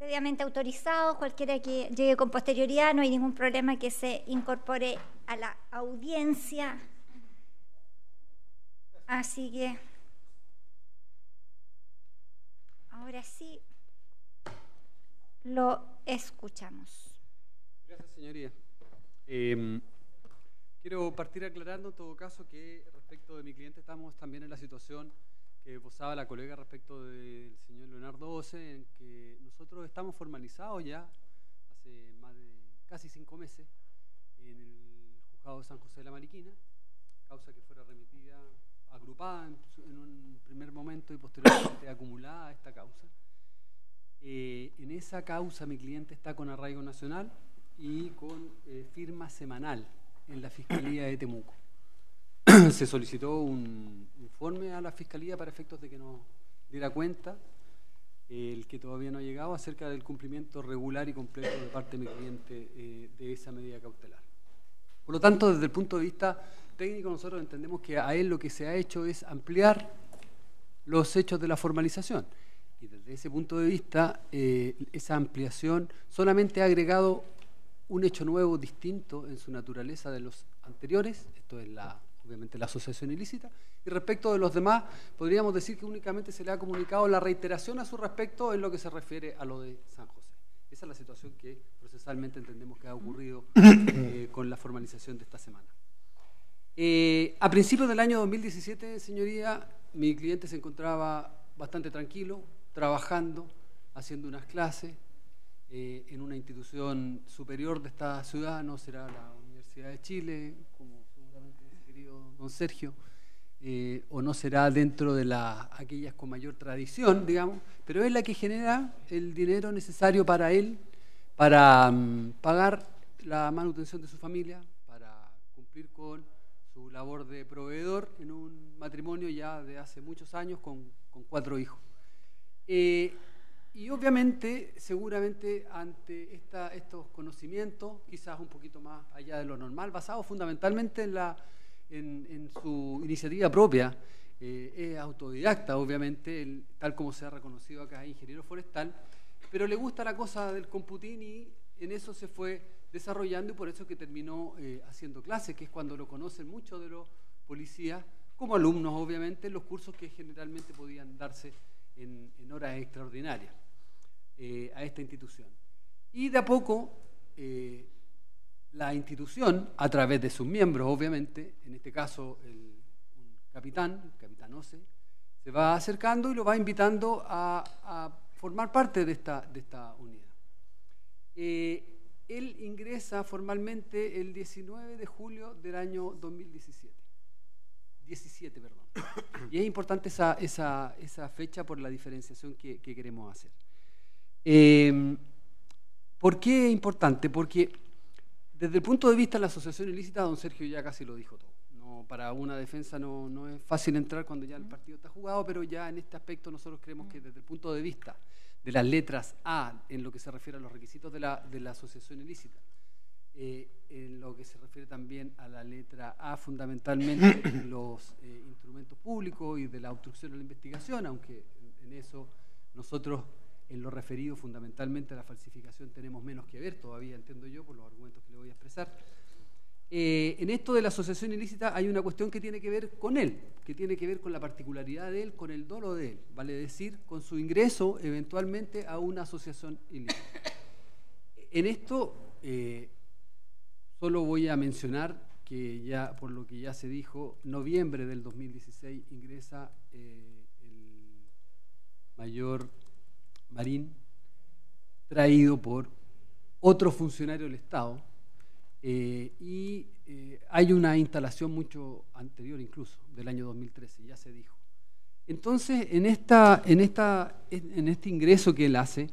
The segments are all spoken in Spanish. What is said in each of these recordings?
previamente autorizados, cualquiera que llegue con posterioridad, no hay ningún problema que se incorpore a la audiencia. Así que, ahora sí, lo escuchamos. Gracias, señoría. Quiero partir aclarando en todo caso que respecto de mi cliente estamos también en la situación que posaba la colega respecto del señor Leonardo Ose, en que nosotros estamos formalizados ya hace más de casi 5 meses en el juzgado de San José de la Mariquina, causa que fuera remitida, agrupada en un primer momento y posteriormente acumulada a esta causa. En esa causa mi cliente está con arraigo nacional y con firma semanal en la Fiscalía de Temuco. Se solicitó un informe a la Fiscalía para efectos de que nos diera cuenta, el que todavía no ha llegado, acerca del cumplimiento regular y completo de parte de mi cliente de esa medida cautelar. Por lo tanto, desde el punto de vista técnico, nosotros entendemos que a él lo que se ha hecho es ampliar los hechos de la formalización. Y desde ese punto de vista, esa ampliación solamente ha agregado un hecho nuevo, distinto en su naturaleza de los anteriores. Esto es obviamente la asociación ilícita. Y respecto de los demás, podríamos decir que únicamente se le ha comunicado la reiteración a su respecto en lo que se refiere a lo de San José. Esa es la situación que procesalmente entendemos que ha ocurrido con la formalización de esta semana. A principios del año 2017, señoría, mi cliente se encontraba bastante tranquilo, trabajando, haciendo unas clases en una institución superior de esta ciudad, no será la Universidad de Chile, como seguramente dice querido don Sergio, o no será dentro de aquellas con mayor tradición, digamos, pero es la que genera el dinero necesario para él, para pagar la manutención de su familia, para cumplir con su labor de proveedor en un matrimonio ya de hace muchos años con 4 hijos. Y obviamente, seguramente ante estos conocimientos, quizás un poquito más allá de lo normal, basados fundamentalmente en su iniciativa propia, es autodidacta, obviamente, tal como se ha reconocido acá, ingeniero forestal, pero le gusta la cosa del computín y en eso se fue desarrollando y por eso que terminó haciendo clases, que es cuando lo conocen muchos de los policías, como alumnos, obviamente, en los cursos que generalmente podían darse en horas extraordinarias a esta institución. Y de a poco la institución, a través de sus miembros, obviamente, en este caso un capitán Ose, se va acercando y lo va invitando a formar parte de esta unidad. Él ingresa formalmente el 19 de julio del año 2017. 17, perdón. Y es importante esa fecha por la diferenciación que queremos hacer. ¿Por qué es importante? Porque desde el punto de vista de la asociación ilícita, don Sergio ya casi lo dijo todo. No, para una defensa no es fácil entrar cuando ya el partido está jugado, pero ya en este aspecto nosotros creemos que desde el punto de vista de las letras A, en lo que se refiere a los requisitos de la asociación ilícita, en lo que se refiere también a la letra A, fundamentalmente los instrumentos públicos y de la obstrucción a la investigación, aunque en eso nosotros, en lo referido fundamentalmente a la falsificación, tenemos menos que ver todavía, entiendo yo, por los argumentos que le voy a expresar. En esto de la asociación ilícita hay una cuestión que tiene que ver con él, que tiene que ver con la particularidad de él, con el dolo de él, vale decir, con su ingreso eventualmente a una asociación ilícita. En esto solo voy a mencionar que ya, por lo que ya se dijo, noviembre del 2016 ingresa el mayor Marín, traído por otro funcionario del Estado, y hay una instalación mucho anterior incluso, del año 2013, ya se dijo. Entonces, en este ingreso que él hace,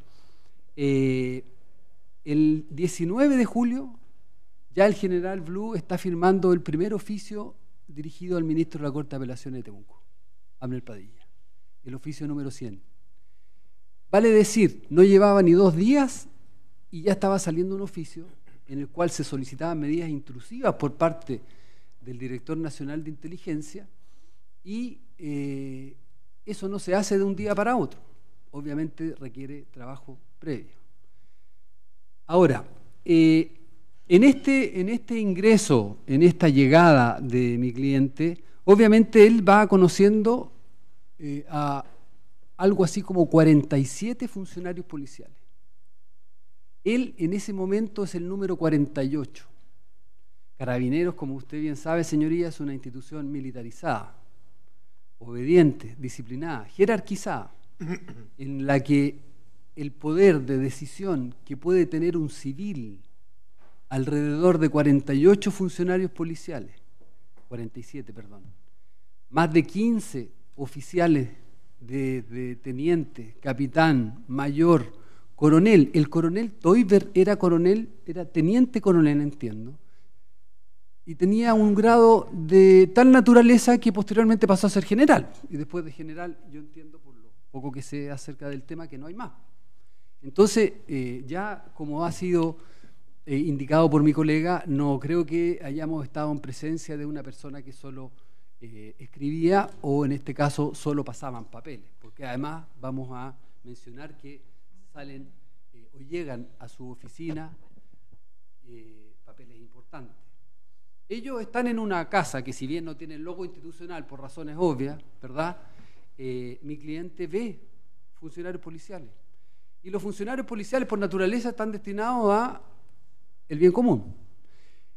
el 19 de julio, ya el general Blue está firmando el primer oficio dirigido al ministro de la Corte de Apelaciones de Temuco, Abner Padilla, el oficio número 100. Vale decir, no llevaba ni 2 días y ya estaba saliendo un oficio en el cual se solicitaban medidas intrusivas por parte del Director Nacional de Inteligencia y eso no se hace de un día para otro. Obviamente requiere trabajo previo. Ahora, en este ingreso, en esta llegada de mi cliente, obviamente él va conociendo a algo así como 47 funcionarios policiales. Él en ese momento es el número 48. Carabineros, como usted bien sabe, señoría, es una institución militarizada, obediente, disciplinada, jerarquizada, en la que el poder de decisión que puede tener un civil alrededor de 48 funcionarios policiales, 47, perdón, más de 15 oficiales de teniente, capitán, mayor, coronel. El coronel Teuber era teniente coronel, entiendo, y tenía un grado de tal naturaleza que posteriormente pasó a ser general. Y después de general, yo entiendo por lo poco que sé acerca del tema que no hay más. Entonces, ya como ha sido indicado por mi colega, no creo que hayamos estado en presencia de una persona que solo escribía o en este caso solo pasaban papeles, porque además vamos a mencionar que salen o llegan a su oficina papeles importantes. Ellos están en una casa que, si bien no tiene logo institucional por razones obvias, ¿verdad? Mi cliente ve funcionarios policiales. Y los funcionarios policiales, por naturaleza, están destinados a el bien común.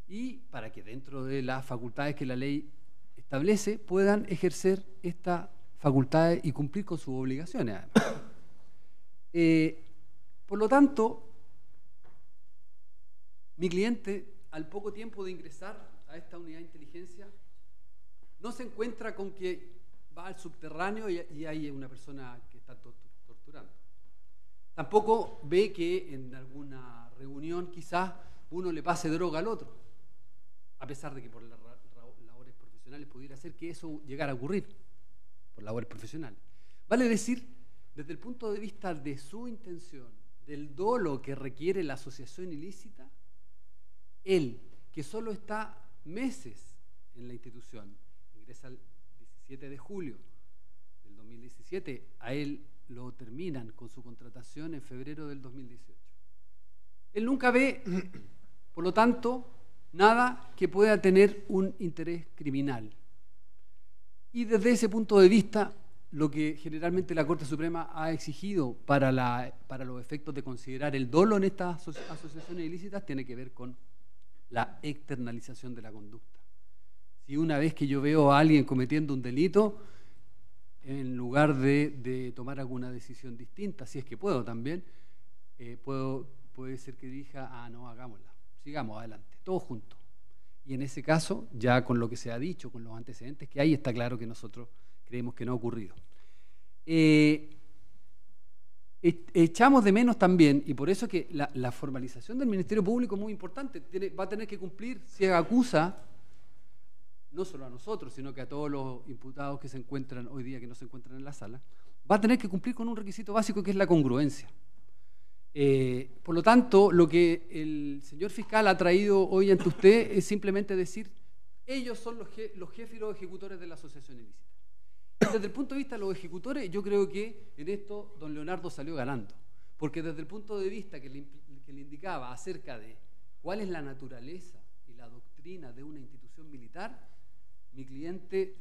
Y para que dentro de las facultades que la ley establece, puedan ejercer estas facultades y cumplir con sus obligaciones, además. Por lo tanto, mi cliente, al poco tiempo de ingresar a esta unidad de inteligencia, no se encuentra con que va al subterráneo y hay una persona que está torturando. Tampoco ve que en alguna reunión quizás uno le pase droga al otro, a pesar de que por las labores profesionales pudiera ser que eso llegara a ocurrir, por labores profesionales. Vale decir, desde el punto de vista de su intención, del dolo que requiere la asociación ilícita, él, que solo está meses en la institución, ingresa el 17 de julio del 2017, a él lo terminan con su contratación en febrero del 2018. Él nunca ve, por lo tanto, nada que pueda tener un interés criminal. Y desde ese punto de vista, lo que generalmente la Corte Suprema ha exigido para los efectos de considerar el dolo en estas asociaciones ilícitas tiene que ver con la externalización de la conducta. Si una vez que yo veo a alguien cometiendo un delito, en lugar de tomar alguna decisión distinta, si es que puedo también, puede ser que diga, no, hagámosla, sigamos adelante, todos juntos. Y en ese caso, ya con lo que se ha dicho, con los antecedentes que hay, está claro que nosotros creemos que no ha ocurrido. Echamos de menos también, y por eso que la formalización del Ministerio Público es muy importante, va a tener que cumplir, si acusa, no solo a nosotros, sino que a todos los imputados que se encuentran hoy día, que no se encuentran en la sala, va a tener que cumplir con un requisito básico que es la congruencia. Por lo tanto, lo que el señor fiscal ha traído hoy ante usted es simplemente decir, ellos son los jefes y los ejecutores de la asociación ilícita. Desde el punto de vista de los ejecutores, yo creo que en esto don Leonardo salió ganando, porque desde el punto de vista que le indicaba acerca de cuál es la naturaleza y la doctrina de una institución militar, mi cliente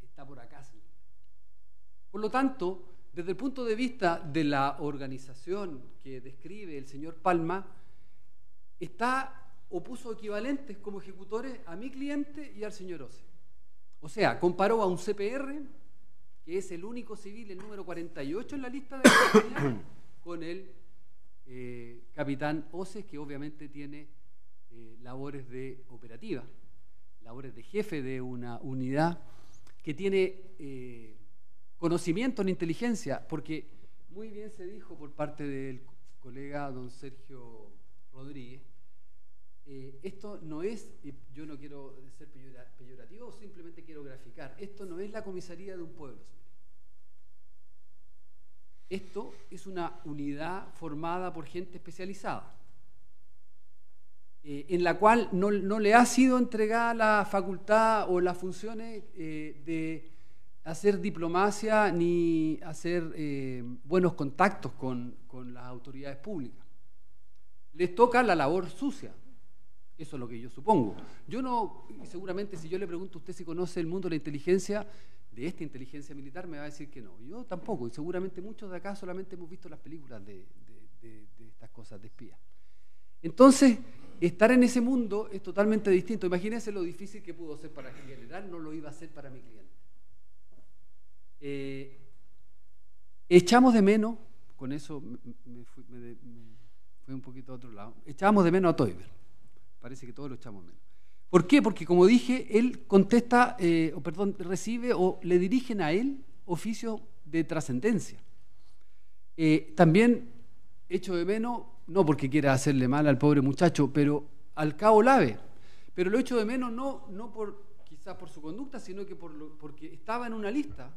está por acá. Por lo tanto, desde el punto de vista de la organización que describe el señor Palma, puso equivalentes como ejecutores a mi cliente y al señor Ose. O sea, comparó a un CPR, que es el único civil, el número 48 en la lista de la con el capitán Ose, que obviamente tiene labores de operativa, labores de jefe de una unidad que tiene conocimiento en inteligencia, porque muy bien se dijo por parte del colega don Sergio Rodríguez, esto no es, yo no quiero ser peyorativo, simplemente quiero graficar, esto no es la comisaría de un pueblo. Esto es una unidad formada por gente especializada, en la cual no le ha sido entregada la facultad o las funciones de hacer diplomacia ni hacer buenos contactos con las autoridades públicas. les toca la labor sucia. Eso es lo que yo supongo. Yo no, seguramente si yo le pregunto a usted si conoce el mundo de la inteligencia, de esta inteligencia militar, me va a decir que no. Yo tampoco, y seguramente muchos de acá solamente hemos visto las películas de estas cosas de espías. Entonces, estar en ese mundo es totalmente distinto. Imagínense lo difícil que pudo ser para el general, no lo iba a hacer para mi cliente. Echamos de menos, con eso me fui un poquito a otro lado, echábamos de menos a Teuber. Parece que todos lo echamos menos. ¿Por qué? Porque, como dije, él contesta, recibe o le dirigen a él oficios de trascendencia. También echo de menos, no porque quiera hacerle mal al pobre muchacho, pero al cabo Lave. Pero lo echo de menos no quizás por su conducta, sino que porque estaba en una lista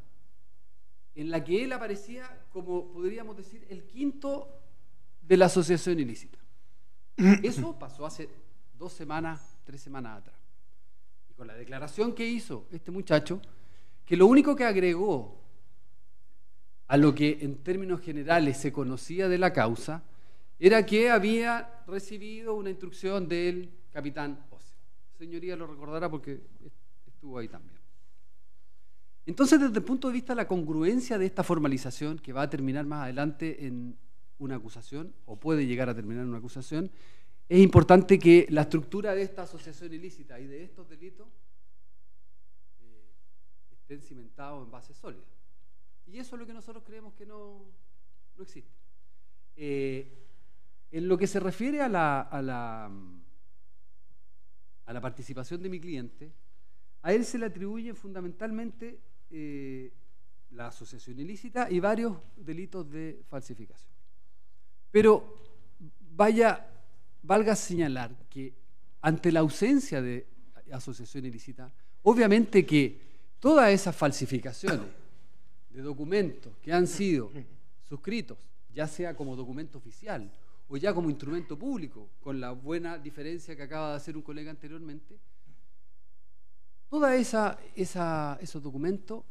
en la que él aparecía como, podríamos decir, el quinto de la asociación ilícita. Eso pasó hace 2 semanas, 3 semanas atrás. Y con la declaración que hizo este muchacho, que lo único que agregó a lo que en términos generales se conocía de la causa, era que había recibido una instrucción del capitán Ose. Señoría lo recordará porque estuvo ahí también. Entonces, desde el punto de vista de la congruencia de esta formalización, que va a terminar más adelante en una acusación, o puede llegar a terminar en una acusación, es importante que la estructura de esta asociación ilícita y de estos delitos estén cimentados en bases sólidas. Y eso es lo que nosotros creemos que no existe. En lo que se refiere a la participación de mi cliente, a él se le atribuyen fundamentalmente la asociación ilícita y varios delitos de falsificación. Pero valga señalar que ante la ausencia de asociación ilícita, obviamente que todas esas falsificaciones de documentos que han sido suscritos, ya sea como documento oficial o ya como instrumento público, con la buena diferencia que acaba de hacer un colega anteriormente, todos esos documentos,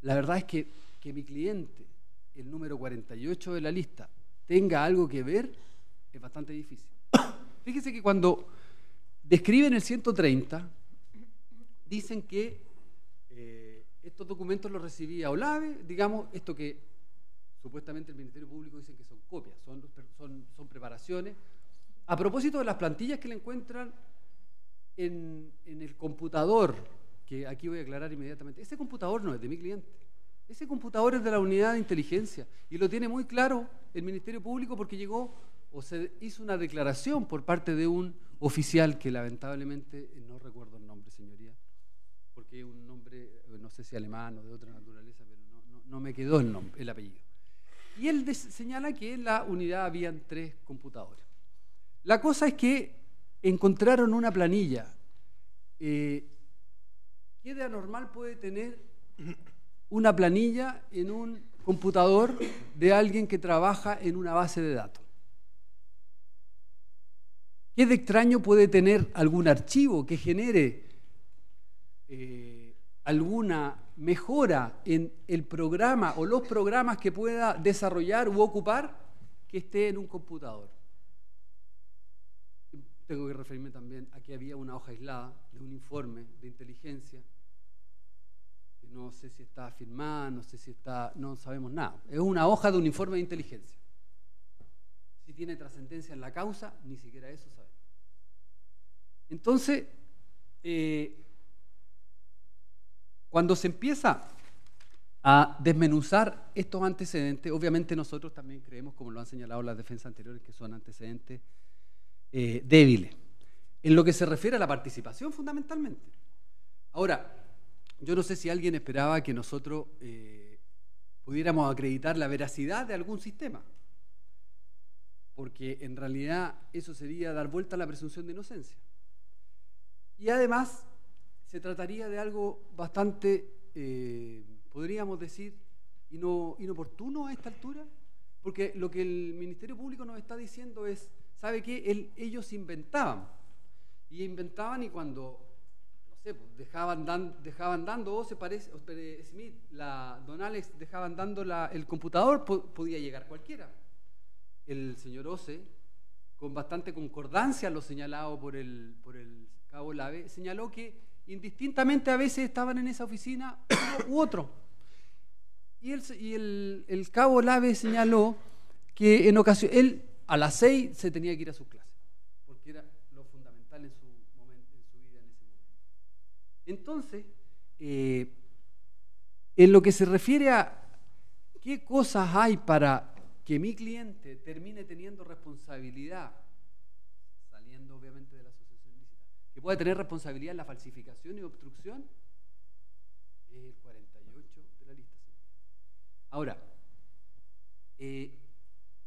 la verdad es que mi cliente, el número 48 de la lista, tenga algo que ver, es bastante difícil. Fíjese que cuando describen el 130, dicen que estos documentos los recibía Olave, digamos, esto que supuestamente el Ministerio Público dice que son copias, son preparaciones, a propósito de las plantillas que le encuentran en el computador, que aquí voy a aclarar inmediatamente. Ese computador no es de mi cliente, ese computador es de la unidad de inteligencia, y lo tiene muy claro el Ministerio Público porque llegó o se hizo una declaración por parte de un oficial que lamentablemente no recuerdo el nombre, señoría, porque es un nombre, no sé si alemán o de otra naturaleza, pero no me quedó el apellido. Y él señala que en la unidad habían 3 computadores. La cosa es que encontraron una planilla. ¿Qué de anormal puede tener una planilla en un computador de alguien que trabaja en una base de datos? ¿Qué de extraño puede tener algún archivo que genere alguna mejora en el programa o los programas que pueda desarrollar u ocupar que esté en un computador? Tengo que referirme también a que había una hoja aislada de un informe de inteligencia, que no sé si está firmada, no sabemos nada. Es una hoja de un informe de inteligencia. Si tiene trascendencia en la causa, ni siquiera eso sabemos. Entonces, cuando se empieza a desmenuzar estos antecedentes, obviamente nosotros también creemos, como lo han señalado las defensas anteriores, que son antecedentes débiles, en lo que se refiere a la participación fundamentalmente. Ahora, yo no sé si alguien esperaba que nosotros pudiéramos acreditar la veracidad de algún sistema, porque en realidad eso sería dar vuelta a la presunción de inocencia. Y además se trataría de algo bastante, podríamos decir, inoportuno a esta altura, porque lo que el Ministerio Público nos está diciendo es, ¿sabe qué? Ellos inventaban y cuando, no sé, dejaban dando, Smith, don Alex, dejaban dando el computador, podía llegar cualquiera. El señor Ose con bastante concordancia a lo señalado por el cabo Lave, señaló que indistintamente a veces estaban en esa oficina uno u otro. Y el cabo Lave señaló que en ocasión él a las 6 se tenía que ir a sus clases, porque era lo fundamental en su vida en ese momento. Entonces, en lo que se refiere a qué cosas hay para que mi cliente termine teniendo responsabilidad, saliendo obviamente de la asociación ilícita, que pueda tener responsabilidad en la falsificación y obstrucción, es el 48 de la lista. Ahora,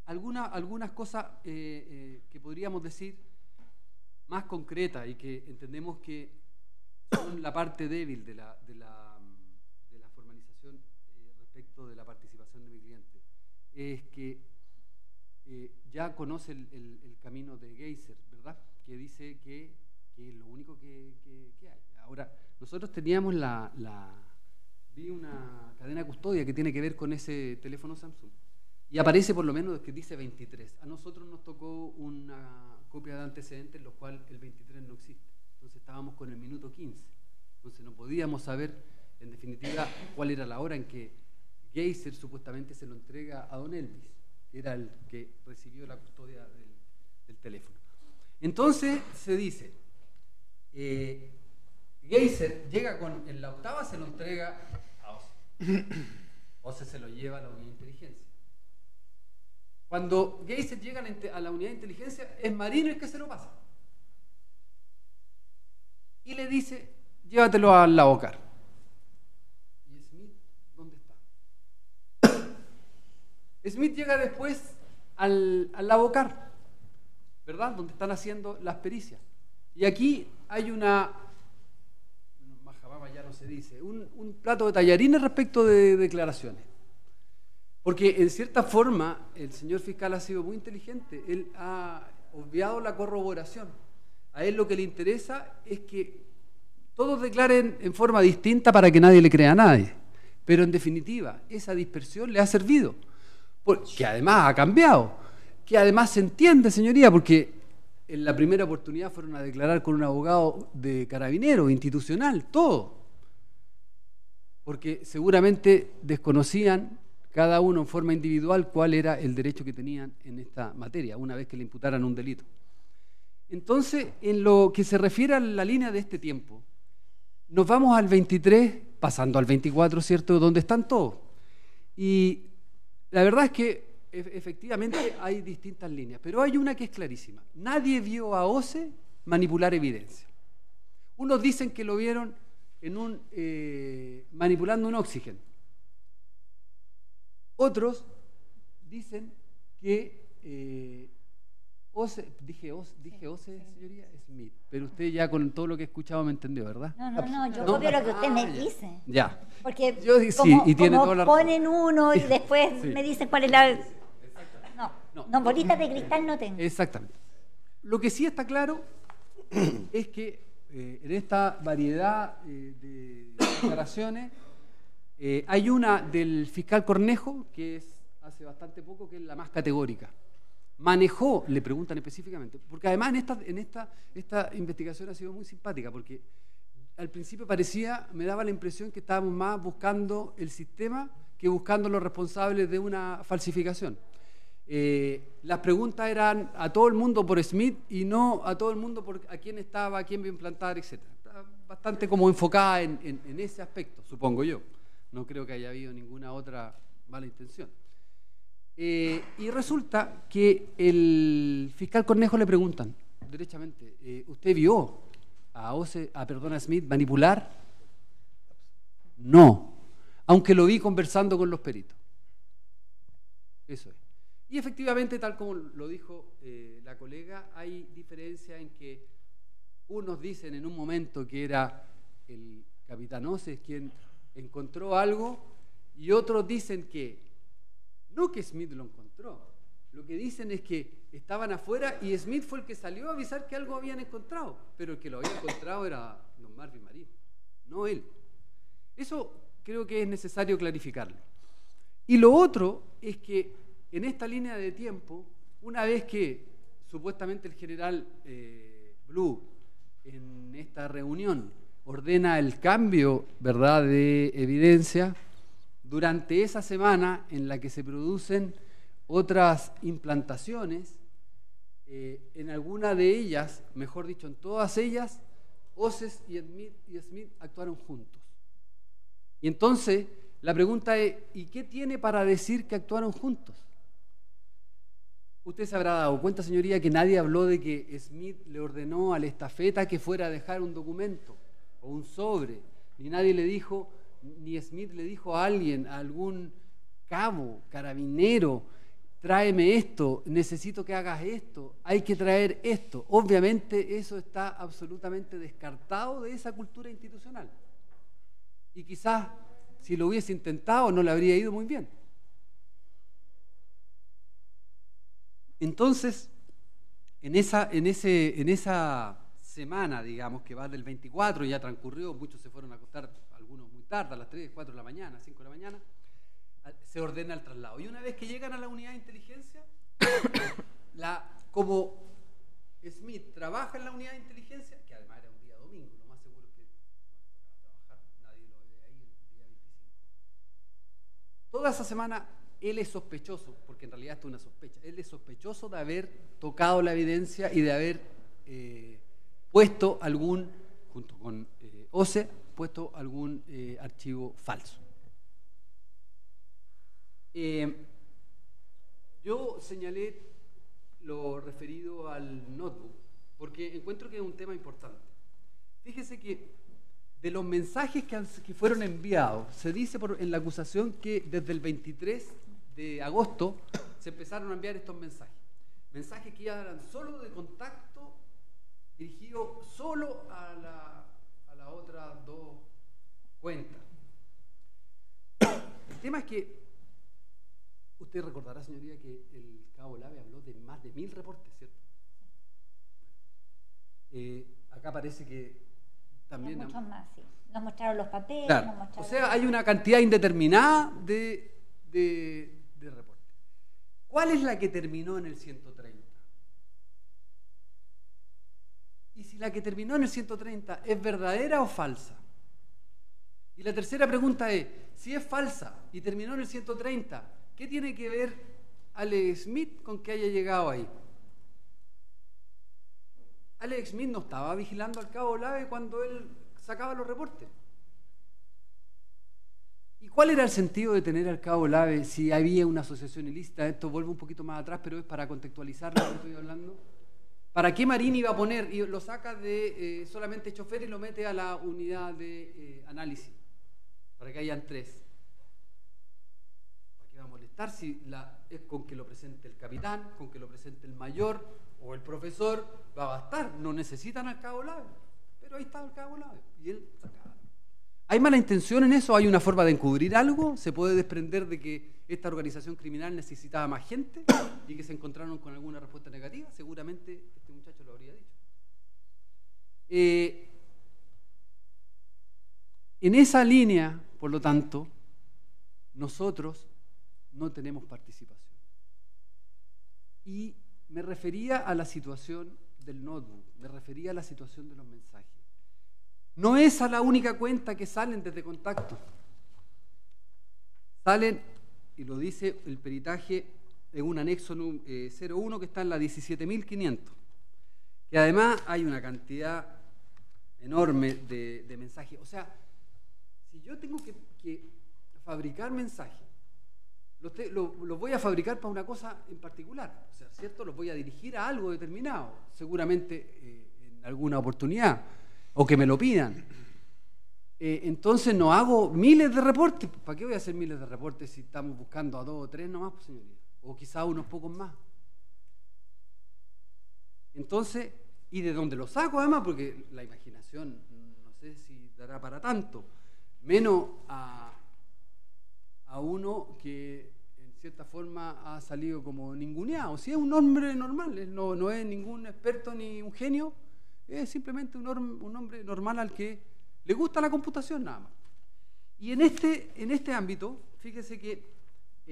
algunas cosas que podríamos decir más concretas y que entendemos que son la parte débil de la formalización respecto de la participación de mi cliente, es que ya conoce el camino de Geiser, ¿verdad? Que dice que es lo único que hay. Ahora, nosotros teníamos vi una cadena de custodia que tiene que ver con ese teléfono Samsung y aparece por lo menos que dice 23. A nosotros nos tocó una copia de antecedentes en los cuales el 23 no existe. Entonces estábamos con el minuto 15. Entonces no podíamos saber, en definitiva, cuál era la hora en que Geiser supuestamente se lo entrega a don Elvis, que era el que recibió la custodia del teléfono. Entonces se dice, Geiser llega en la octava, se lo entrega a OCE. OCE se lo lleva a la unidad de inteligencia. Cuando Geiser llega a la unidad de inteligencia, es Marino el que se lo pasa. Y le dice, llévatelo al Lavocar. ¿Y Smith dónde está? Smith llega después al Lavocar, ¿verdad? Donde están haciendo las pericias. Y aquí hay majabama ya no se dice, un plato de tallarines respecto de declaraciones. Porque en cierta forma el señor fiscal ha sido muy inteligente. Él ha obviado la corroboración. A él lo que le interesa es que todos declaren en forma distinta para que nadie le crea a nadie. Pero en definitiva, esa dispersión le ha servido. Que además ha cambiado. Que además se entiende, señoría, porque en la primera oportunidad fueron a declarar con un abogado de carabinero, institucional, todo. Porque seguramente desconocían cada uno en forma individual cuál era el derecho que tenían en esta materia, una vez que le imputaran un delito. Entonces, en lo que se refiere a la línea de este tiempo, nos vamos al 23, pasando al 24, ¿cierto?, donde están todos. Y la verdad es que efectivamente hay distintas líneas, pero hay una que es clarísima. Nadie vio a OCE manipular evidencia. Unos dicen que lo vieron manipulando un oxígeno. Otros dicen que OCE, dije OCE, señoría, Smith, pero usted ya con todo lo que he escuchado me entendió, ¿verdad? No, yo copio lo que usted me dice. Ya. Porque y tiene toda la razón. Ponen uno y después me dicen cuál es la... No, bolitas de cristal no tengo. Exactamente. Lo que sí está claro es que en esta variedad de declaraciones hay una del fiscal Cornejo, que es hace bastante poco, que es la más categórica. Manejó, le preguntan específicamente, porque además en esta investigación ha sido muy simpática, porque al principio me daba la impresión que estábamos más buscando el sistema que buscando los responsables de una falsificación. Las preguntas eran a todo el mundo por Smith y no a todo el mundo por a quién estaba, a quién iba a implantar, etc. Bastante como enfocada en ese aspecto, supongo yo. No creo que haya habido ninguna otra mala intención. Y resulta que el fiscal Cornejo le preguntan derechamente, ¿usted vio a Smith manipular? No, aunque lo vi conversando con los peritos. Eso es. Y efectivamente, tal como lo dijo la colega, hay diferencia en que unos dicen en un momento que era el capitán Oces quien encontró algo y otros dicen que no que Smith lo encontró. Lo que dicen es que estaban afuera y Smith fue el que salió a avisar que algo habían encontrado, pero el que lo había encontrado era don Marvin Marín, no él. Eso creo que es necesario clarificarlo. Y lo otro es que en esta línea de tiempo, una vez que supuestamente el general Blue en esta reunión ordena el cambio, ¿verdad?, de evidencia, durante esa semana en la que se producen otras implantaciones, en alguna de ellas, mejor dicho, en todas ellas, Oces y Smith actuaron juntos. Y entonces la pregunta es, ¿y qué tiene para decir que actuaron juntos? Usted se habrá dado cuenta, señoría, que nadie habló de que Smith le ordenó al estafeta que fuera a dejar un documento o un sobre, ni nadie le dijo, ni Smith le dijo a alguien, a algún cabo, carabinero, tráeme esto, necesito que hagas esto, hay que traer esto. Obviamente eso está absolutamente descartado de esa cultura institucional. Y quizás si lo hubiese intentado no le habría ido muy bien. Entonces, en esa semana, digamos, que va del 24, ya transcurrió, muchos se fueron a acostar, algunos muy tarde, a las 3, 4 de la mañana, 5 de la mañana, se ordena el traslado. Y una vez que llegan a la unidad de inteligencia, como Smith trabaja en la unidad de inteligencia, que además era un día domingo, lo más seguro es que no le tocaba trabajar, nadie lo ve ahí el día 25. Toda esa semana él es sospechoso, porque en realidad esto es una sospecha, él es sospechoso de haber tocado la evidencia y de haber puesto algún, junto con OCE, puesto algún archivo falso. Yo señalé lo referido al notebook porque encuentro que es un tema importante. Fíjese que de los mensajes que fueron enviados, se dice en la acusación que desde el 23 de agosto se empezaron a enviar estos mensajes. Mensajes que ya eran solo de contacto, dirigidos solo a las otras dos cuentas. El tema es que usted recordará, señoría, que el cabo Lave habló de más de 1000 reportes, ¿cierto? Acá parece que también... Muchos más, sí. Nos mostraron los papeles. Claro. Nos mostraron... O sea, hay una cantidad indeterminada de reportes. ¿Cuál es la que terminó en el 130? Y si la que terminó en el 130 es verdadera o falsa. Y la tercera pregunta es, si es falsa y terminó en el 130, ¿qué tiene que ver Alex Smith con que haya llegado ahí? Alex Smith no estaba vigilando al cabo Lave cuando él sacaba los reportes. ¿Y cuál era el sentido de tener al cabo Lave si había una asociación ilícita? Esto vuelve un poquito más atrás, pero es para contextualizar lo que estoy hablando. ¿Para qué Marín iba a poner y lo saca de solamente chofer y lo mete a la unidad de análisis? Para que hayan 3. ¿Para qué va a molestar si es con que lo presente el capitán, con que lo presente el mayor o el profesor? Va a bastar, no necesitan al cabo Lave. Pero ahí está el cabo Lave y él sacaba. ¿Hay mala intención en eso? ¿Hay una forma de encubrir algo? ¿Se puede desprender de que esta organización criminal necesitaba más gente y que se encontraron con alguna respuesta negativa? Seguramente este muchacho lo habría dicho. En esa línea, por lo tanto, nosotros no tenemos participación. Y me refería a la situación del notebook, me refería a la situación de los mensajes. No es a la única cuenta que salen desde contacto. Salen, y lo dice el peritaje en un anexo 01 que está en la 17.500, que además hay una cantidad enorme de mensajes. O sea, si yo tengo que fabricar mensajes, los voy a fabricar para una cosa en particular, o sea, ¿cierto? Los voy a dirigir a algo determinado, seguramente en alguna oportunidad, o que me lo pidan. Entonces no hago miles de reportes. ¿Para qué voy a hacer miles de reportes si estamos buscando a 2 o 3 nomás, pues, señoría? O quizá unos pocos más. Entonces, ¿y de dónde lo saco además? Porque la imaginación no sé si dará para tanto. Menos a uno que en cierta forma ha salido como ninguneado. Si es un hombre normal, no es ningún experto ni un genio, es simplemente un hombre normal al que le gusta la computación nada más. Y en este ámbito, fíjese que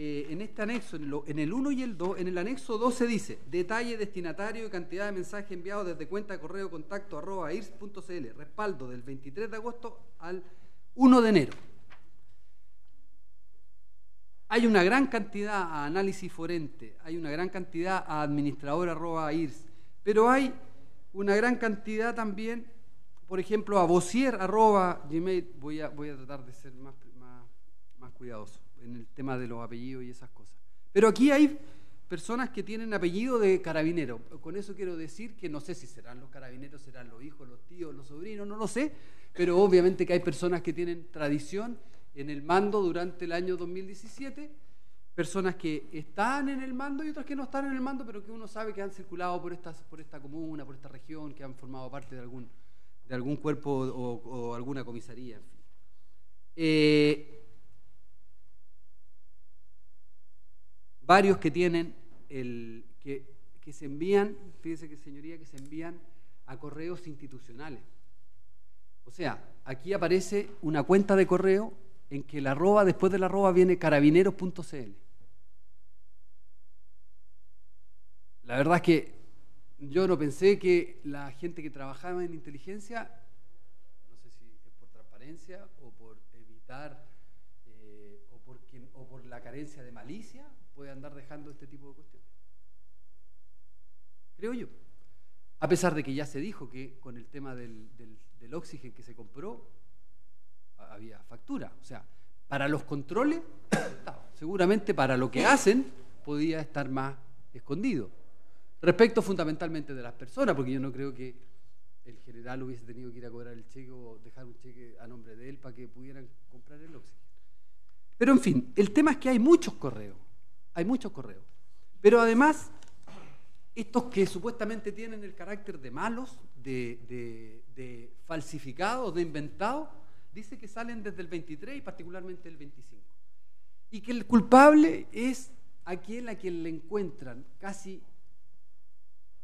en este anexo, en el 1 y el 2, en el anexo 2 se dice: detalle, destinatario y cantidad de mensajes enviados desde cuenta de correo contacto @irs.cl, respaldo del 23 de agosto al 1 de enero. Hay una gran cantidad a análisis forense, hay una gran cantidad a administrador@irs, pero hay una gran cantidad también, por ejemplo, a vocier@gmail. Voy a tratar de ser más cuidadoso en el tema de los apellidos y esas cosas. Pero aquí hay personas que tienen apellido de carabinero. Con eso quiero decir que no sé si serán los carabineros, serán los hijos, los tíos, los sobrinos, no lo sé, pero obviamente que hay personas que tienen tradición en el mando durante el año 2017, personas que están en el mando y otras que no están en el mando, pero que uno sabe que han circulado por esta comuna, por esta región, que han formado parte de algún cuerpo o alguna comisaría, en fin. Varios que tienen que se envían, fíjese que señoría, que se envían a correos institucionales. O sea, aquí aparece una cuenta de correo en que después del arroba viene carabineros.cl. La verdad es que yo no pensé que la gente que trabajaba en inteligencia, no sé si es por transparencia o por evitar o por la carencia de malicia, puede andar dejando este tipo de cuestiones. Creo yo. A pesar de que ya se dijo que con el tema del oxígeno que se compró, había factura. O sea, para los controles, seguramente para lo que hacen, podía estar más escondido. Respecto fundamentalmente de las personas, porque yo no creo que el general hubiese tenido que ir a cobrar el cheque o dejar un cheque a nombre de él para que pudieran comprar el oxígeno. Pero en fin, el tema es que hay muchos correos. Pero además, estos que supuestamente tienen el carácter de malos, de falsificados, de inventados, dice que salen desde el 23 y particularmente el 25. Y que el culpable es a quien le encuentran casi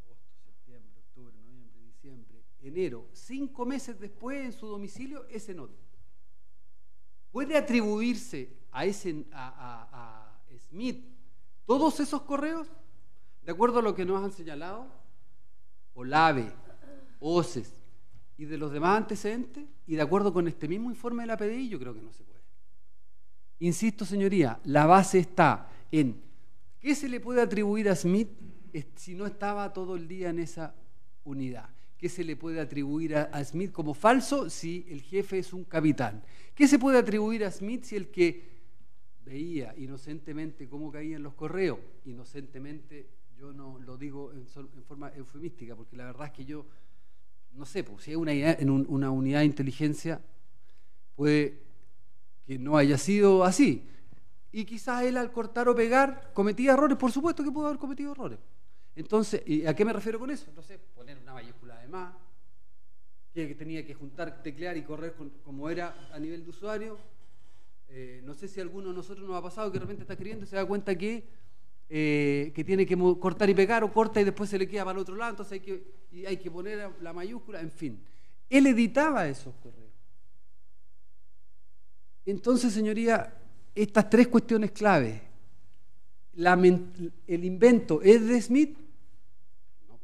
agosto, septiembre, octubre, noviembre, diciembre, enero, 5 meses después en su domicilio ese note. ¿Puede atribuirse a Smith todos esos correos? De acuerdo a lo que nos han señalado, Olave, OCES y de los demás antecedentes, y de acuerdo con este mismo informe de la PDI, yo creo que no se puede. Insisto, señoría, la base está en ¿qué se le puede atribuir a Smith si no estaba todo el día en esa unidad? ¿Qué se le puede atribuir a Smith como falso si el jefe es un capitán? ¿Qué se puede atribuir a Smith si el que veía inocentemente cómo caían los correos? Inocentemente, yo no lo digo en forma eufemística, porque la verdad es que yo no sé, pues, si hay una unidad de inteligencia, puede que no haya sido así. Y quizás él al cortar o pegar cometía errores, por supuesto que pudo haber cometido errores. Entonces, ¿y a qué me refiero con eso? No sé, poner una mayúscula de más, que tenía que juntar, teclear y correr como era a nivel de usuario. No sé si a alguno de nosotros nos ha pasado que de repente está escribiendo y se da cuenta que tiene que cortar y pegar, o corta y después se le queda para el otro lado, entonces hay que poner la mayúscula, en fin. Él editaba esos correos. Entonces, señoría, estas 3 cuestiones clave. ¿El invento es de Smith? No.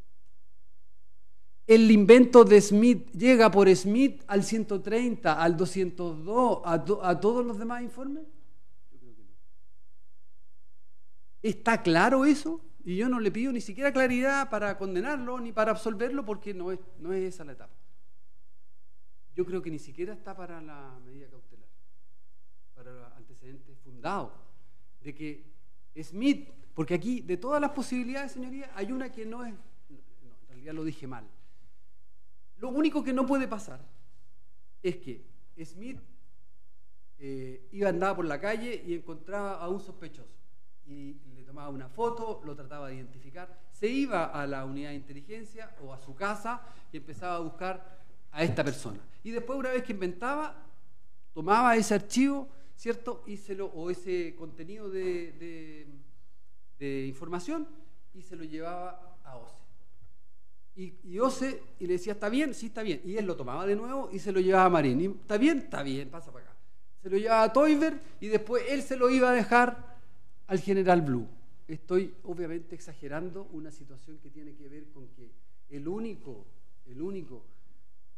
¿El invento de Smith llega por Smith al 130, al 202, a todos los demás informes? Yo creo que no. ¿Está claro eso? Y yo no le pido ni siquiera claridad para condenarlo ni para absolverlo, porque no es esa la etapa. Yo creo que ni siquiera está para la medida cautelar, para los antecedentes fundados de que Smith, porque aquí de todas las posibilidades, señoría, hay una que no es, en realidad lo dije mal. Lo único que no puede pasar es que Smith andaba por la calle y encontraba a un sospechoso y le tomaba una foto, lo trataba de identificar, se iba a la unidad de inteligencia o a su casa y empezaba a buscar a esta persona. Y después, una vez que inventaba, tomaba ese archivo, ¿cierto? O ese contenido de información y se lo llevaba a OCE. Y OCE y le decía, ¿está bien? Sí, está bien. Y él lo tomaba de nuevo y se lo llevaba a Marín. Y, ¿está bien? Está bien, pasa para acá. Se lo llevaba a Toiber y después él se lo iba a dejar al general Blue. Estoy obviamente exagerando una situación que tiene que ver con que el único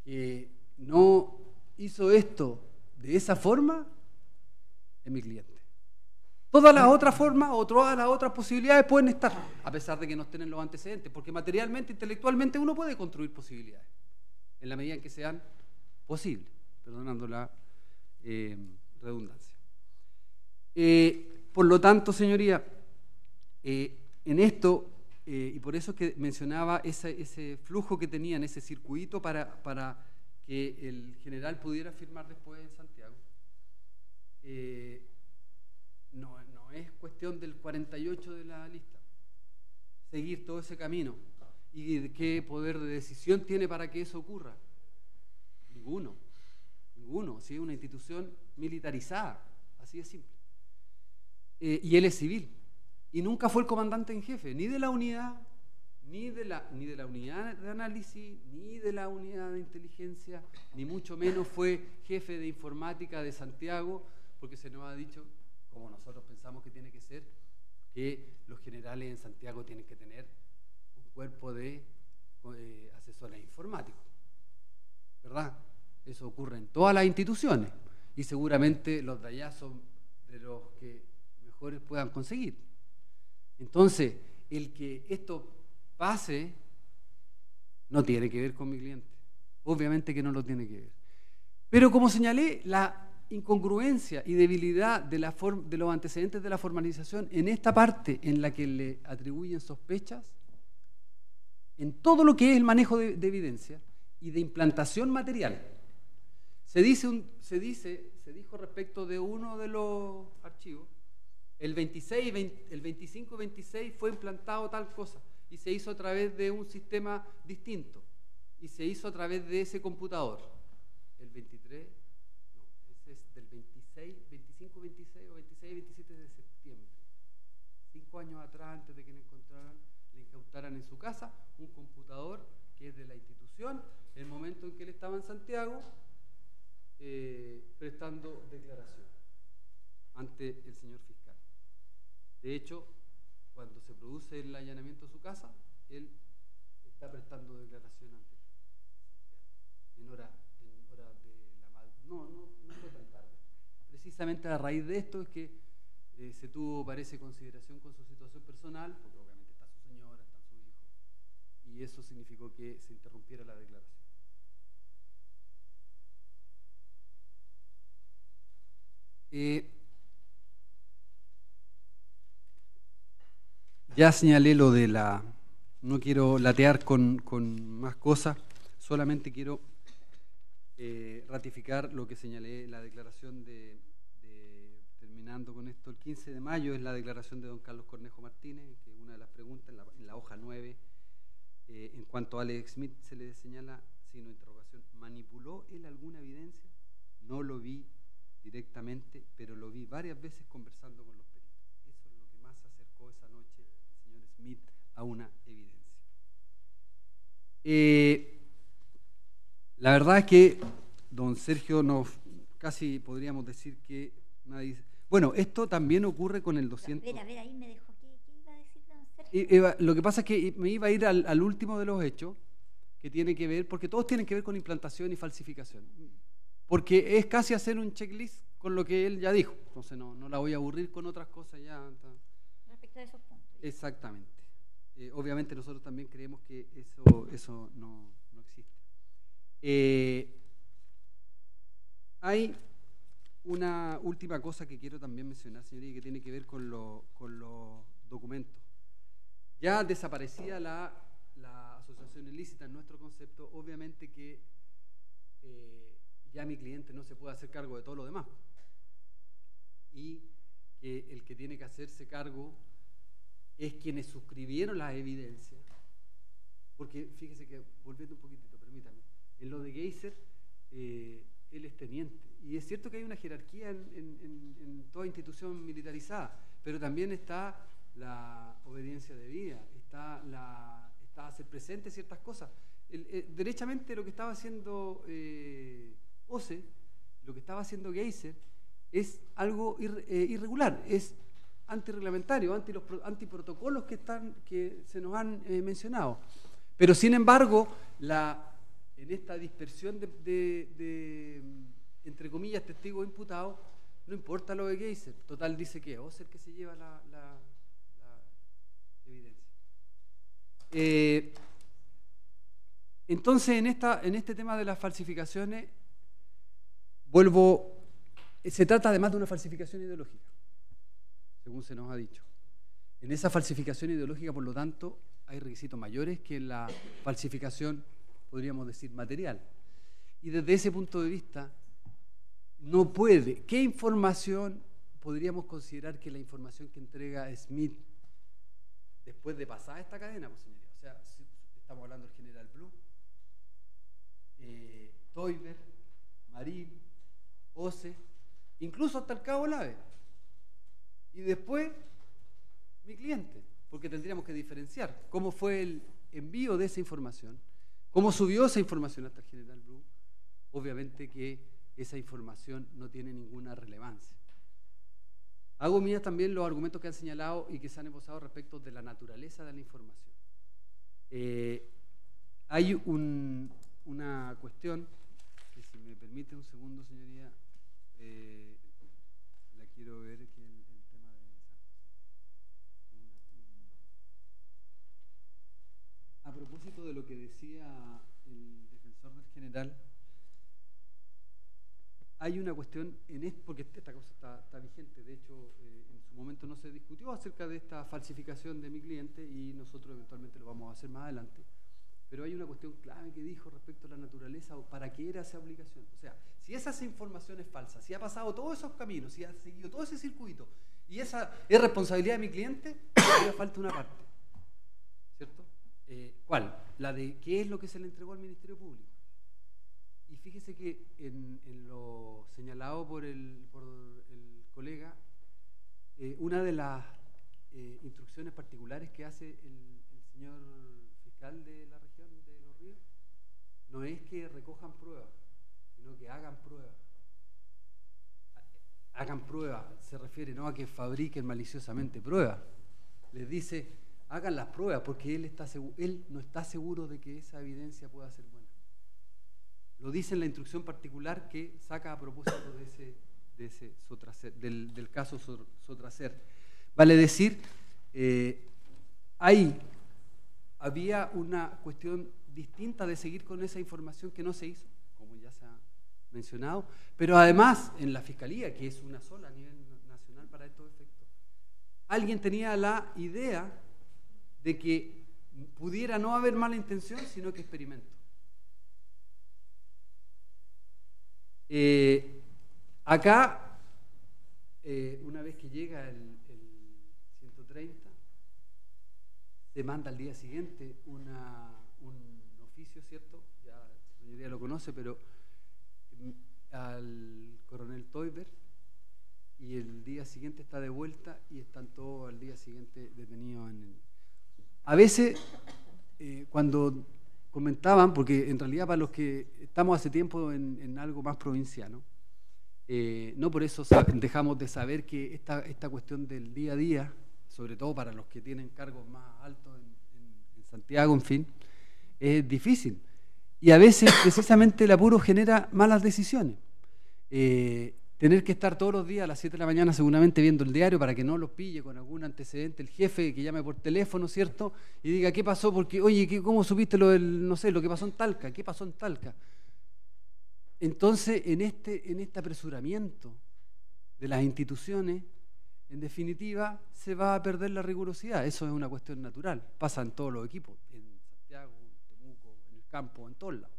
que no hizo esto de esa forma es mi cliente. Todas las otras formas o todas las otras posibilidades pueden estar, a pesar de que no estén en los antecedentes, porque materialmente, intelectualmente uno puede construir posibilidades, en la medida en que sean posibles, perdonando la redundancia. Por lo tanto, señoría, en esto, y por eso es que mencionaba ese flujo que tenían, ese circuito para que el general pudiera firmar después en Santiago, no es cuestión del 48 de la lista, seguir todo ese camino. ¿Y qué poder de decisión tiene para que eso ocurra? Ninguno. Si es una institución militarizada, así de simple. Y él es civil. Y nunca fue el comandante en jefe, ni de la unidad, ni de la unidad de análisis, ni de la unidad de inteligencia, ni mucho menos fue jefe de informática de Santiago, porque se nos ha dicho, como nosotros pensamos que tiene que ser, que los generales en Santiago tienen que tener un cuerpo de asesores informáticos, ¿verdad? Eso ocurre en todas las instituciones y seguramente los de allá son de los que mejores puedan conseguir. Entonces, el que esto pase no tiene que ver con mi cliente. Obviamente que no lo tiene que ver. Pero como señalé, la incongruencia y debilidad de los antecedentes de la formalización en esta parte en la que le atribuyen sospechas, en todo lo que es el manejo de evidencia y de implantación material. Se dijo respecto de uno de los archivos, el 25 y 26 fue implantado tal cosa y se hizo a través de un sistema distinto y se hizo a través de ese computador. El 23, no, ese es del 25, 26 o 26, 27 de septiembre. 5 años atrás, antes de que le incautaran en su casa un computador que es de la institución, en el momento en que él estaba en Santiago, prestando declaración ante el señor fiscal. De hecho, cuando se produce el allanamiento de su casa, él está prestando declaración ante en hora de la madrugada. No fue tan tarde. Precisamente a raíz de esto es que se tuvo, parece, consideración con su situación personal, porque obviamente está su señora, está su hijo, y eso significó que se interrumpiera la declaración. Ya señalé lo de no quiero latear con más cosas, solamente quiero ratificar lo que señalé, la declaración terminando con esto, el 15 de mayo es la declaración de don Carlos Cornejo Martínez, que es una de las preguntas en la hoja 9, en cuanto a Alex Smith se le señala, signo de interrogación, ¿manipuló él alguna evidencia? No lo vi directamente, pero lo vi varias veces conversando con los peritos. Eso es lo que más se acercó esa noche el señor Smith a una evidencia. La verdad es que don Sergio casi podríamos decir que nadie... Bueno, esto también ocurre con el 200... A ver, ahí me dejó. ¿Qué iba a decir don Sergio? Lo que pasa es que me iba a ir al último de los hechos, que tiene que ver, porque todos tienen que ver con implantación y falsificación. Porque es casi hacer un checklist con lo que él ya dijo. Entonces no la voy a aburrir con otras cosas ya. Respecto a esos puntos. Exactamente. Obviamente nosotros también creemos que eso no existe. Hay una última cosa que quiero también mencionar, señoría, que tiene que ver con los documentos. Ya desaparecía la asociación ilícita en nuestro concepto, obviamente que ya mi cliente no se puede hacer cargo de todo lo demás. Y que el que tiene que hacerse cargo es quienes suscribieron las evidencias. Porque fíjese que, volviendo un poquitito, permítame, en lo de Geyser, él es teniente. Y es cierto que hay una jerarquía en toda institución militarizada, pero también está la obediencia debida, está hacer presente ciertas cosas. Derechamente lo que estaba haciendo OCE, lo que estaba haciendo Geyser, es algo irregular, es antirreglamentarios, antiprotocolos que se nos han mencionado. Pero sin embargo, en esta dispersión entre comillas, testigos imputados, no importa lo de Geyser, total dice que es el que se lleva la evidencia. Entonces, en este tema de las falsificaciones, se trata además de una falsificación ideológica, según se nos ha dicho. En esa falsificación ideológica, por lo tanto, hay requisitos mayores que en la falsificación, podríamos decir, material. Y desde ese punto de vista, no puede. ¿Qué información podríamos considerar que la información que entrega Smith después de pasar esta cadena, pues, señoría? O sea, si estamos hablando del general Blue, Teuber, Marín, Ose, incluso hasta el cabo Lave. Y después, mi cliente, porque tendríamos que diferenciar cómo fue el envío de esa información, cómo subió esa información hasta el general Blue. Obviamente que esa información no tiene ninguna relevancia. Hago mías también los argumentos que han señalado y que se han esbozado respecto de la naturaleza de la información. Hay una cuestión que, si me permite un segundo, señoría, la quiero ver, que es el tema de San José. A propósito de lo que decía el defensor del general, hay una cuestión, porque esta cosa está vigente, de hecho, en su momento no se discutió acerca de esta falsificación de mi cliente y nosotros eventualmente lo vamos a hacer más adelante, pero hay una cuestión clave que dijo respecto a la naturaleza o para qué era esa obligación. O sea, si esa información es falsa, si ha pasado todos esos caminos, si ha seguido todo ese circuito y esa es responsabilidad de mi cliente, todavía falta una parte, ¿cierto? ¿Cuál? La de qué es lo que se le entregó al Ministerio Público. Y fíjese que en lo señalado por el colega, una de las instrucciones particulares que hace el señor fiscal de la región de Los Ríos no es que recojan pruebas, sino que hagan pruebas. Hagan pruebas se refiere no a que fabriquen maliciosamente pruebas. Les dice, hagan las pruebas porque él no está seguro de que esa evidencia pueda ser buena. Lo dice en la instrucción particular que saca a propósito de ese Sotracer, del caso Sotracer. Vale decir, había una cuestión distinta de seguir con esa información que no se hizo, como ya se ha mencionado, pero además en la Fiscalía, que es una sola a nivel nacional para estos efectos, alguien tenía la idea de que pudiera no haber mala intención, sino que experimento. Acá, una vez que llega el 130, se manda al día siguiente un oficio, ¿cierto? Ya la mayoría lo conoce, pero al coronel Teuber, y el día siguiente está de vuelta y están todos al día siguiente detenidos A veces, cuando comentaban, porque en realidad para los que estamos hace tiempo en algo más provinciano, no por eso dejamos de saber que esta cuestión del día a día, sobre todo para los que tienen cargos más altos en Santiago, en fin, es difícil. Y a veces precisamente el apuro genera malas decisiones. Tener que estar todos los días a las 7 de la mañana seguramente viendo el diario para que no los pille con algún antecedente el jefe que llame por teléfono, ¿cierto? Y diga, ¿qué pasó? Porque, oye, ¿cómo supiste lo que pasó en Talca? ¿Qué pasó en Talca? Entonces, en este apresuramiento de las instituciones, en definitiva, se va a perder la rigurosidad. Eso es una cuestión natural. Pasa en todos los equipos, en Santiago, en Temuco, en el campo, en todos lados.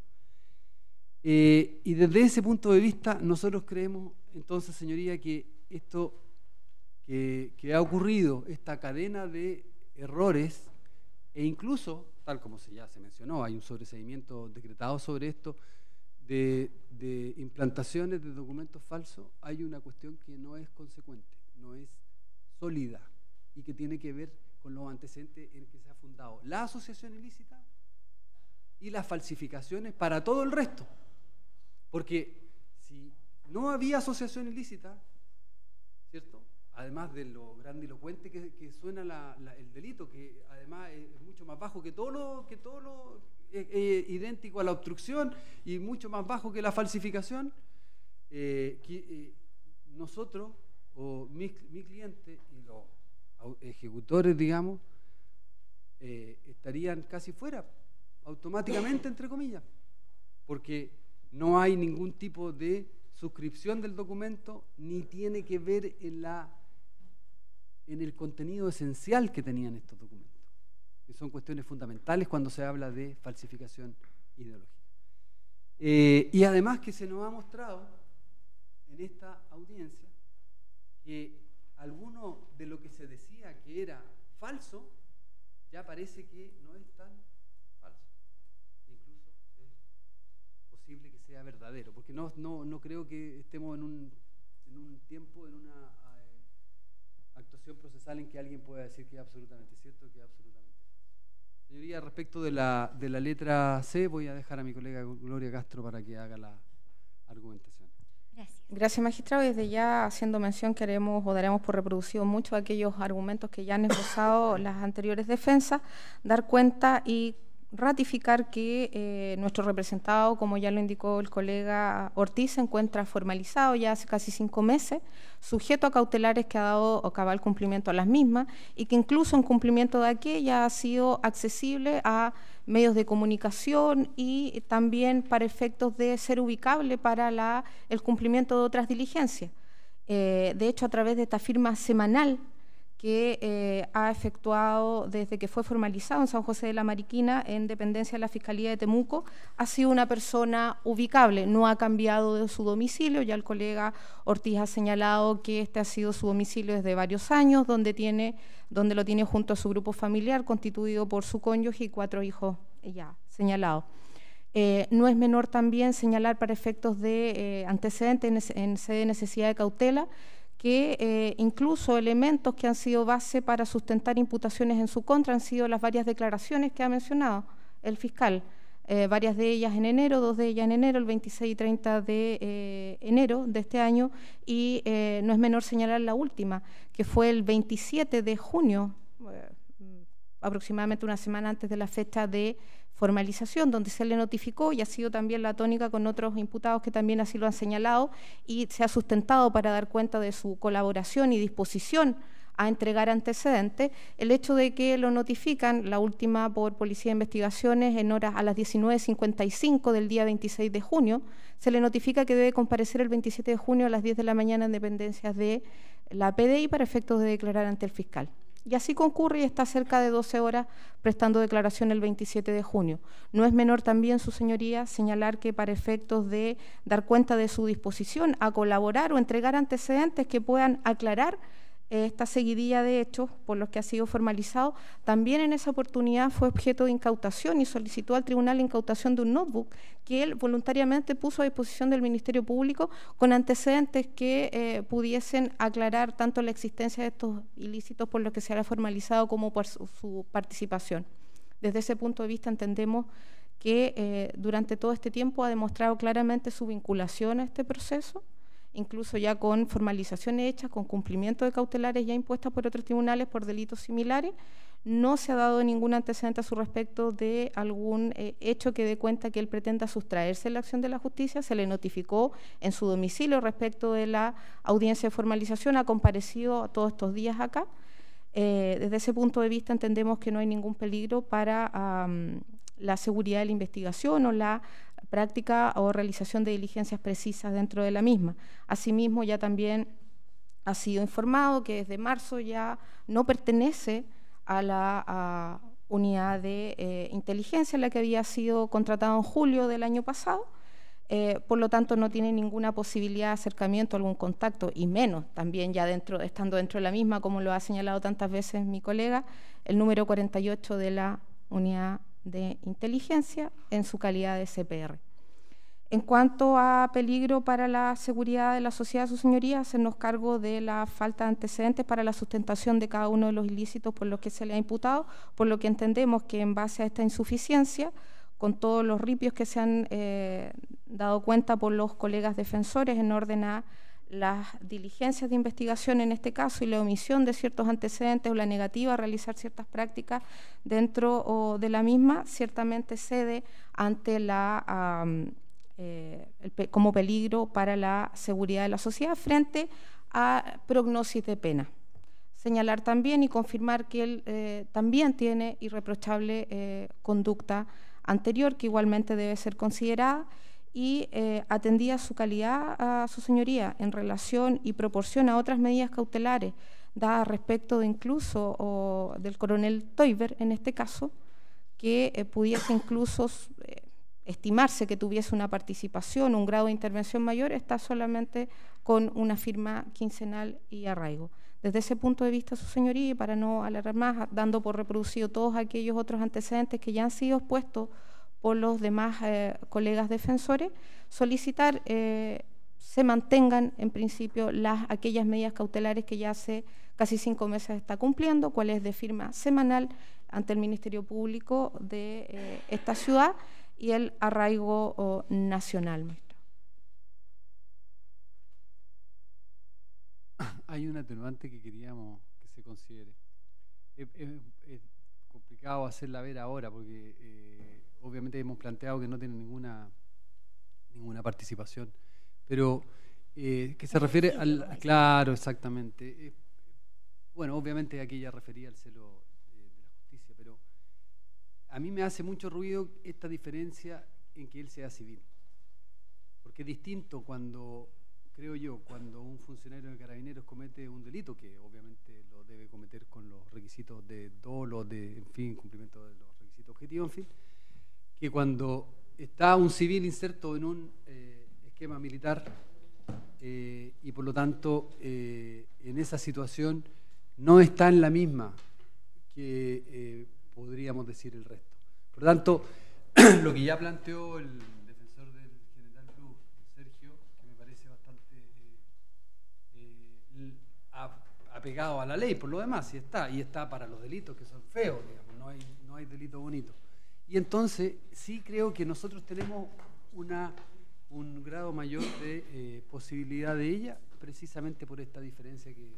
Y desde ese punto de vista, nosotros creemos, entonces, señoría, que esto que ha ocurrido, esta cadena de errores, e incluso, tal como ya se mencionó, hay un sobreseimiento decretado sobre esto, de implantaciones de documentos falsos, hay una cuestión que no es consecuente, no es sólida, y que tiene que ver con los antecedentes en que se ha fundado la asociación ilícita y las falsificaciones para todo el resto. Porque si no había asociación ilícita, ¿cierto? además de lo grandilocuente que suena el delito, que además es mucho más bajo que todo lo idéntico a la obstrucción y mucho más bajo que la falsificación, nosotros, o mi cliente y los ejecutores, digamos, estarían casi fuera, automáticamente, entre comillas, porque no hay ningún tipo de suscripción del documento, ni tiene que ver en el contenido esencial que tenían estos documentos, que son cuestiones fundamentales cuando se habla de falsificación ideológica. Y además que se nos ha mostrado en esta audiencia que alguno de lo que se decía que era falso, ya parece que no es tan falso. Incluso es posible que sea verdadero, porque no creo que estemos en un tiempo, en una actuación procesal en que alguien pueda decir que es absolutamente cierto, que es absolutamente falso. Señoría, respecto de la letra C, voy a dejar a mi colega Gloria Castro para que haga la argumentación. Gracias, magistrado. Desde ya haciendo mención que haremos o daremos por reproducido muchos de aquellos argumentos que ya han esbozado las anteriores defensas, dar cuenta y ratificar que nuestro representado, como ya lo indicó el colega Ortiz, se encuentra formalizado ya hace casi 5 meses, sujeto a cautelares que ha dado cabal cumplimiento a las mismas y que incluso en cumplimiento de aquella ha sido accesible a medios de comunicación y también para efectos de ser ubicable para el cumplimiento de otras diligencias. De hecho, a través de esta firma semanal que ha efectuado desde que fue formalizado en San José de la Mariquina, en dependencia de la Fiscalía de Temuco, ha sido una persona ubicable, no ha cambiado de su domicilio. Ya el colega Ortiz ha señalado que este ha sido su domicilio desde varios años, donde lo tiene junto a su grupo familiar, constituido por su cónyuge y 4 hijos ya señalados. No es menor también señalar para efectos de antecedentes en sede de necesidad de cautela, que incluso elementos que han sido base para sustentar imputaciones en su contra han sido las varias declaraciones que ha mencionado el fiscal, varias de ellas en enero, 2 de ellas en enero, el 26 y 30 de enero de este año, y no es menor señalar la última, que fue el 27 de junio, aproximadamente una semana antes de la fecha de formalización, donde se le notificó, y ha sido también la tónica con otros imputados que también así lo han señalado, y se ha sustentado para dar cuenta de su colaboración y disposición a entregar antecedentes, el hecho de que lo notifican, la última por Policía de Investigaciones, en horas a las 19:55 del día 26 de junio, se le notifica que debe comparecer el 27 de junio a las 10 de la mañana en dependencias de la PDI para efectos de declarar ante el fiscal. Y así concurre y está cerca de 12 horas prestando declaración el 27 de junio. No es menor también, su señoría, señalar que para efectos de dar cuenta de su disposición a colaborar o entregar antecedentes que puedan aclarar esta seguidilla de hechos por los que ha sido formalizado, también en esa oportunidad fue objeto de incautación y solicitó al tribunal la incautación de un notebook que él voluntariamente puso a disposición del Ministerio Público con antecedentes que pudiesen aclarar tanto la existencia de estos ilícitos por los que se ha formalizado como por su participación. Desde ese punto de vista entendemos que durante todo este tiempo ha demostrado claramente su vinculación a este proceso, incluso ya con formalizaciones hechas, con cumplimiento de cautelares ya impuestas por otros tribunales por delitos similares. No se ha dado ningún antecedente a su respecto de algún hecho que dé cuenta que él pretenda sustraerse de la acción de la justicia. Se le notificó en su domicilio respecto de la audiencia de formalización, ha comparecido todos estos días acá. Desde ese punto de vista entendemos que no hay ningún peligro para la seguridad de la investigación o la práctica o realización de diligencias precisas dentro de la misma. Asimismo, ya también ha sido informado que desde marzo ya no pertenece a la unidad de inteligencia, la que había sido contratada en julio del año pasado, por lo tanto no tiene ninguna posibilidad de acercamiento, algún contacto, y menos también ya estando dentro de la misma, como lo ha señalado tantas veces mi colega, el número 48 de la unidad de inteligencia en su calidad de CPR. En cuanto a peligro para la seguridad de la sociedad, su señoría, hacernos cargo de la falta de antecedentes para la sustentación de cada uno de los ilícitos por los que se le ha imputado, por lo que entendemos que en base a esta insuficiencia, con todos los ripios que se han dado cuenta por los colegas defensores en orden a las diligencias de investigación en este caso y la omisión de ciertos antecedentes o la negativa a realizar ciertas prácticas dentro de la misma, ciertamente cede ante como peligro para la seguridad de la sociedad frente a prognosis de pena. Señalar también y confirmar que él también tiene irreprochable conducta anterior, que igualmente debe ser considerada, y atendía su calidad a su señoría en relación y proporción a otras medidas cautelares dadas respecto de incluso del coronel Teuber en este caso, que pudiese incluso estimarse que tuviese una participación, un grado de intervención mayor, está solamente con una firma quincenal y arraigo. Desde ese punto de vista, su señoría, y para no alargar más, dando por reproducido todos aquellos otros antecedentes que ya han sido expuestos por los demás colegas defensores, solicitar se mantengan en principio aquellas medidas cautelares que ya hace casi 5 meses está cumpliendo, cuál es de firma semanal ante el Ministerio Público de esta ciudad y el arraigo nacional. Hay un atenuante que queríamos que se considere. Es complicado hacerla ver ahora porque obviamente hemos planteado que no tiene ninguna participación, pero que se refiere al... Claro, exactamente. Bueno, obviamente aquí ya refería al celo de la justicia, pero a mí me hace mucho ruido esta diferencia en que él sea civil, porque es distinto cuando, creo yo, cuando un funcionario de Carabineros comete un delito, que obviamente lo debe cometer con los requisitos de dolo, en fin, cumplimiento de los requisitos objetivos, en fin, que cuando está un civil inserto en un esquema militar y por lo tanto en esa situación no está en la misma que podríamos decir el resto. Por lo tanto, lo que ya planteó el defensor del general Cruz, Sergio, que me parece bastante apegado a la ley, por lo demás, y está para los delitos que son feos, digamos, no hay delito bonito. Y entonces sí creo que nosotros tenemos un grado mayor de posibilidad de ella, precisamente por esta diferencia que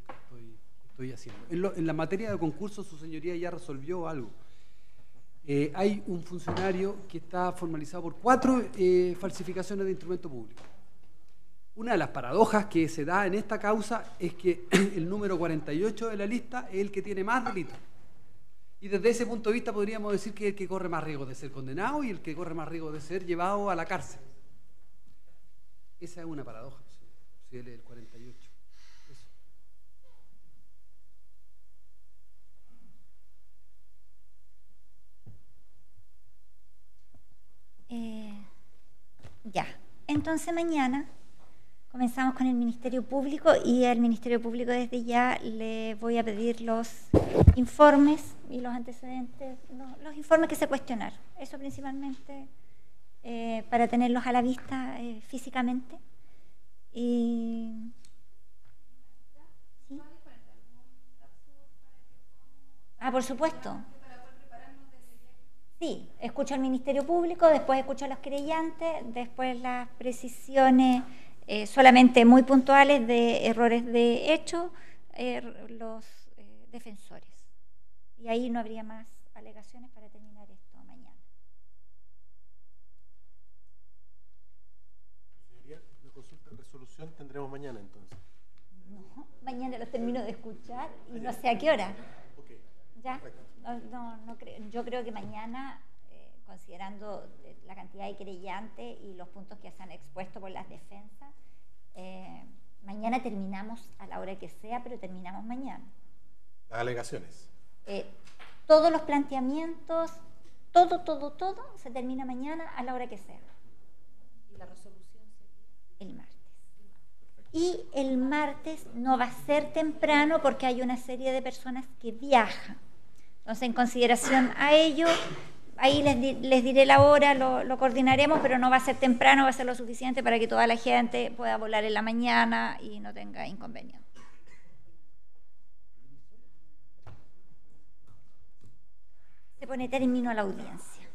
estoy haciendo. En la materia de concurso, su señoría ya resolvió algo. Hay un funcionario que está formalizado por 4 falsificaciones de instrumento público. Una de las paradojas que se da en esta causa es que el número 48 de la lista es el que tiene más delitos. Y desde ese punto de vista podríamos decir que es el que corre más riesgo de ser condenado y el que corre más riesgo de ser llevado a la cárcel. Esa es una paradoja, si él es el 48. Eso. Ya, entonces mañana comenzamos con el Ministerio Público y al Ministerio Público desde ya le voy a pedir los informes y los antecedentes, los informes que se cuestionaron. Eso principalmente para tenerlos a la vista físicamente. Y... ¿Sí? Por supuesto. Sí, escucho al Ministerio Público, después escucho a los querellantes, después las precisiones solamente muy puntuales de errores de hecho, los defensores. Y ahí no habría más alegaciones para terminar esto mañana. Señoría, la consulta de resolución tendremos mañana entonces. No, mañana los termino de escuchar y no sé a qué hora. Okay. ¿Ya? No creo. Yo creo que mañana, considerando la cantidad de querellantes y los puntos que se han expuesto por las defensas, mañana terminamos a la hora que sea, pero terminamos mañana. Las alegaciones. Todos los planteamientos, todo se termina mañana a la hora que sea. ¿Y la resolución sería? El martes. Y el martes no va a ser temprano porque hay una serie de personas que viajan. Entonces, en consideración a ello, ahí les diré la hora, lo coordinaremos, pero no va a ser temprano, va a ser lo suficiente para que toda la gente pueda volar en la mañana y no tenga inconveniente. Se pone término a la audiencia.